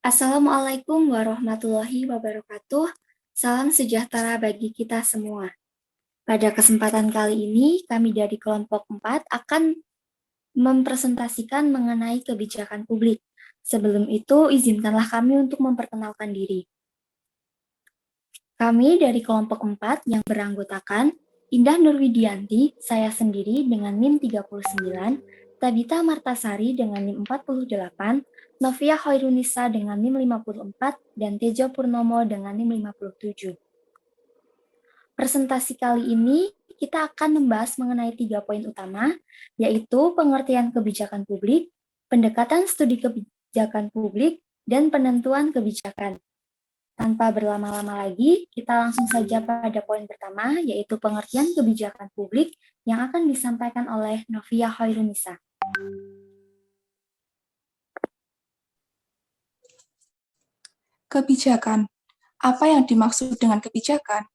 Assalamualaikum warahmatullahi wabarakatuh. Salam sejahtera bagi kita semua. Pada kesempatan kali ini, kami dari kelompok 4 akan mempresentasikan mengenai kebijakan publik. Sebelum itu, izinkanlah kami untuk memperkenalkan diri. Kami dari kelompok 4 yang beranggotakan Indah Nurwidianti, saya sendiri dengan NIM 39, Tabita Martasari dengan NIM 48, Novia Hoirunisa dengan NIM 54, dan Tejo Purnomo dengan NIM 57. Presentasi kali ini kita akan membahas mengenai 3 poin utama, yaitu pengertian kebijakan publik, pendekatan studi kebijakan publik, dan penentuan kebijakan. Tanpa berlama-lama lagi, kita langsung saja pada poin pertama, yaitu pengertian kebijakan publik yang akan disampaikan oleh Novia Hoirunisa. Kebijakan. Apa yang dimaksud dengan kebijakan?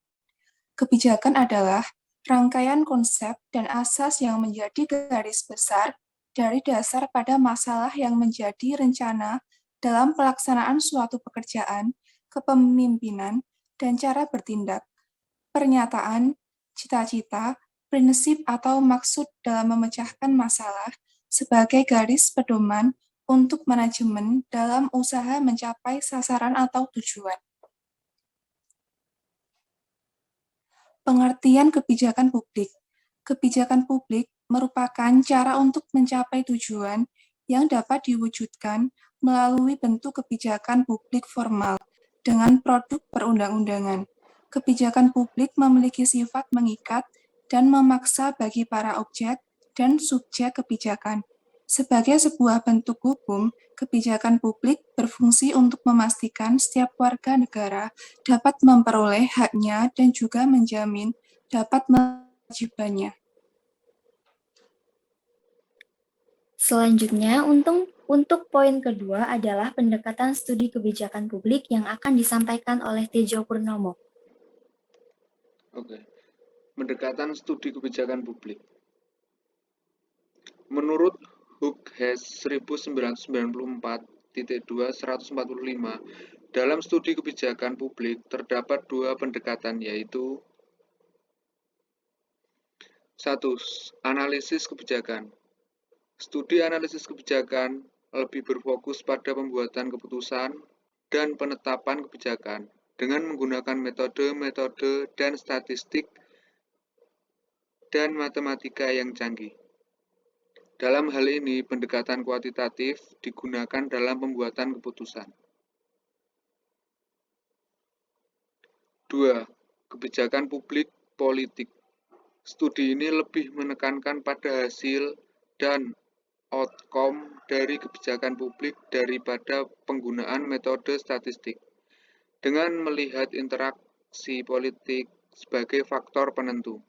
Kebijakan adalah rangkaian konsep dan asas yang menjadi garis besar dari dasar pada masalah yang menjadi rencana dalam pelaksanaan suatu pekerjaan, kepemimpinan, dan cara bertindak, pernyataan, cita-cita, prinsip atau maksud dalam memecahkan masalah sebagai garis pedoman untuk manajemen dalam usaha mencapai sasaran atau tujuan. Pengertian kebijakan publik. Kebijakan publik merupakan cara untuk mencapai tujuan yang dapat diwujudkan melalui bentuk kebijakan publik formal dengan produk perundang-undangan. Kebijakan publik memiliki sifat mengikat dan memaksa bagi para objek dan subjek kebijakan. Sebagai sebuah bentuk hukum, kebijakan publik berfungsi untuk memastikan setiap warga negara dapat memperoleh haknya dan juga menjamin dapat kewajibannya. Selanjutnya, untuk poin kedua adalah pendekatan studi kebijakan publik yang akan disampaikan oleh Tejo Purnomo. Oke. Pendekatan studi kebijakan publik. Menurut Hookes 1994-2-145, dalam studi kebijakan publik terdapat dua pendekatan, yaitu 1. Analisis kebijakan. Studi analisis kebijakan lebih berfokus pada pembuatan keputusan dan penetapan kebijakan dengan menggunakan metode-metode dan statistik dan matematika yang canggih. Dalam hal ini, pendekatan kuantitatif digunakan dalam pembuatan keputusan. 2. Kebijakan publik politik. Studi ini lebih menekankan pada hasil dan outcome dari kebijakan publik daripada penggunaan metode statistik. Dengan melihat interaksi politik sebagai faktor penentu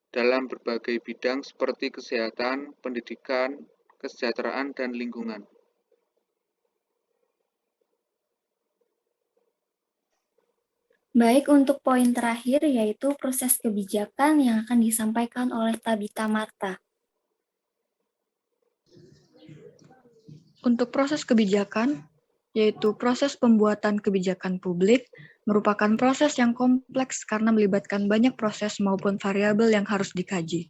dalam berbagai bidang seperti kesehatan, pendidikan, kesejahteraan, dan lingkungan. Baik, untuk poin terakhir yaitu proses kebijakan yang akan disampaikan oleh Tabita Marta. Untuk proses kebijakan, yaitu proses pembuatan kebijakan publik, merupakan proses yang kompleks karena melibatkan banyak proses maupun variabel yang harus dikaji.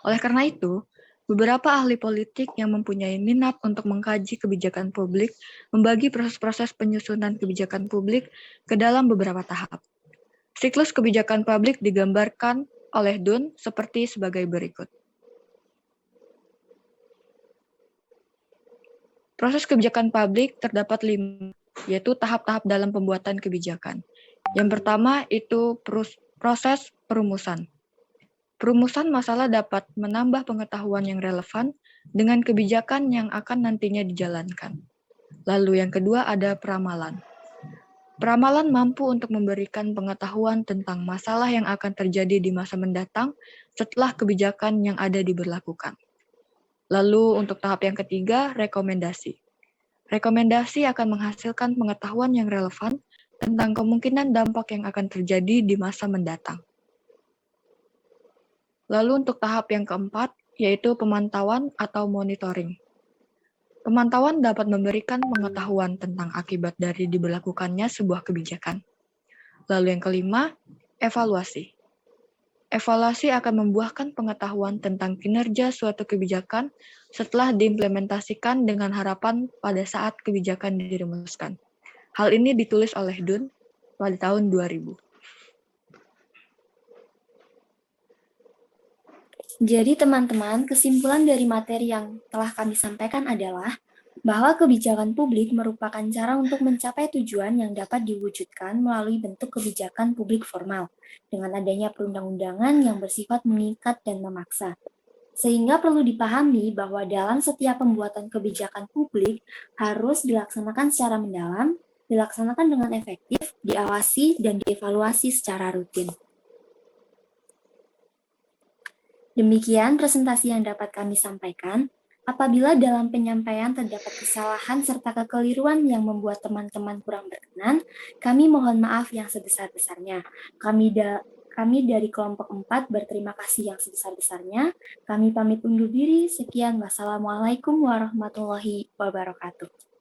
Oleh karena itu, beberapa ahli politik yang mempunyai minat untuk mengkaji kebijakan publik membagi proses-proses penyusunan kebijakan publik ke dalam beberapa tahap. Siklus kebijakan publik digambarkan oleh Dunn seperti sebagai berikut. Proses kebijakan publik terdapat 5, yaitu tahap-tahap dalam pembuatan kebijakan. Yang pertama itu proses perumusan. Perumusan masalah dapat menambah pengetahuan yang relevan dengan kebijakan yang akan nantinya dijalankan. Lalu yang kedua ada peramalan. Peramalan mampu untuk memberikan pengetahuan tentang masalah yang akan terjadi di masa mendatang setelah kebijakan yang ada diberlakukan. Lalu untuk tahap yang ketiga, rekomendasi. Rekomendasi akan menghasilkan pengetahuan yang relevan tentang kemungkinan dampak yang akan terjadi di masa mendatang. Lalu untuk tahap yang keempat, yaitu pemantauan atau monitoring. Pemantauan dapat memberikan pengetahuan tentang akibat dari diberlakukannya sebuah kebijakan. Lalu yang kelima, evaluasi. Evaluasi akan membuahkan pengetahuan tentang kinerja suatu kebijakan setelah diimplementasikan dengan harapan pada saat kebijakan dirumuskan. Hal ini ditulis oleh Dunn pada tahun 2000. Jadi teman-teman, kesimpulan dari materi yang telah kami sampaikan adalah bahwa kebijakan publik merupakan cara untuk mencapai tujuan yang dapat diwujudkan melalui bentuk kebijakan publik formal, dengan adanya perundang-undangan yang bersifat mengikat dan memaksa. Sehingga perlu dipahami bahwa dalam setiap pembuatan kebijakan publik harus dilaksanakan secara mendalam, dilaksanakan dengan efektif, diawasi, dan dievaluasi secara rutin. Demikian presentasi yang dapat kami sampaikan. Apabila dalam penyampaian terdapat kesalahan serta kekeliruan yang membuat teman-teman kurang berkenan, kami mohon maaf yang sebesar-besarnya. Kami dari kelompok 4 berterima kasih yang sebesar-besarnya. Kami pamit undur diri. Sekian. Wassalamualaikum warahmatullahi wabarakatuh.